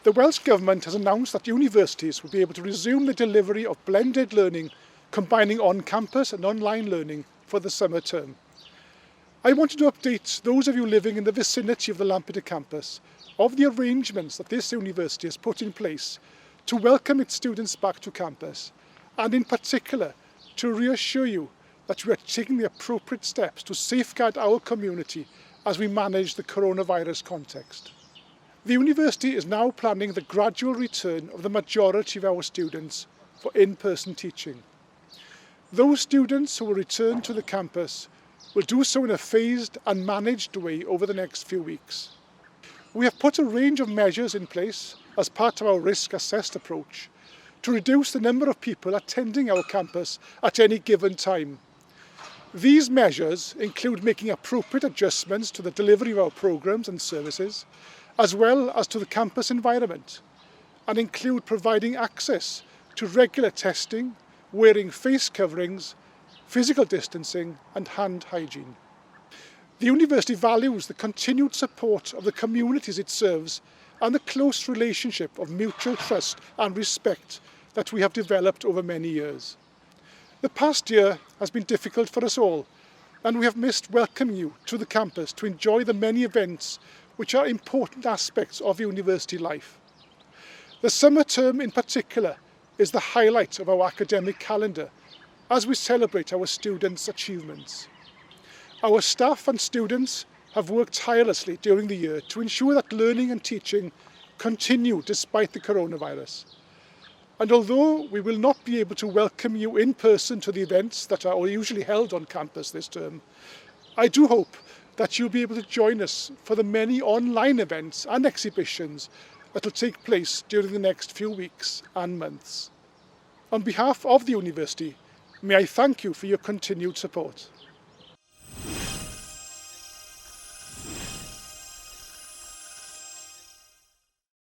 The Welsh Government has announced that universities will be able to resume the delivery of blended learning, combining on-campus and online learning for the summer term. I wanted to update those of you living in the vicinity of the Lampeter campus of the arrangements that this university has put in place to welcome its students back to campus, and in particular to reassure you that we are taking the appropriate steps to safeguard our community as we manage the coronavirus context. The university is now planning the gradual return of the majority of our students for in-person teaching. Those students who will return to the campus will do so in a phased and managed way over the next few weeks. We have put a range of measures in place as part of our risk-assessed approach to reduce the number of people attending our campus at any given time. These measures include making appropriate adjustments to the delivery of our programmes and services, as well as to the campus environment, and include providing access to regular testing, wearing face coverings, physical distancing and hand hygiene. The university values the continued support of the communities it serves and the close relationship of mutual trust and respect that we have developed over many years. The past year has been difficult for us all, and we have missed welcoming you to the campus to enjoy the many events which are important aspects of university life. The summer term in particular is the highlight of our academic calendar as we celebrate our students' achievements. Our staff and students have worked tirelessly during the year to ensure that learning and teaching continue despite the coronavirus. And although we will not be able to welcome you in person to the events that are usually held on campus this term, I do hope that you'll be able to join us for the many online events and exhibitions that will take place during the next few weeks and months. On behalf of the university, may I thank you for your continued support.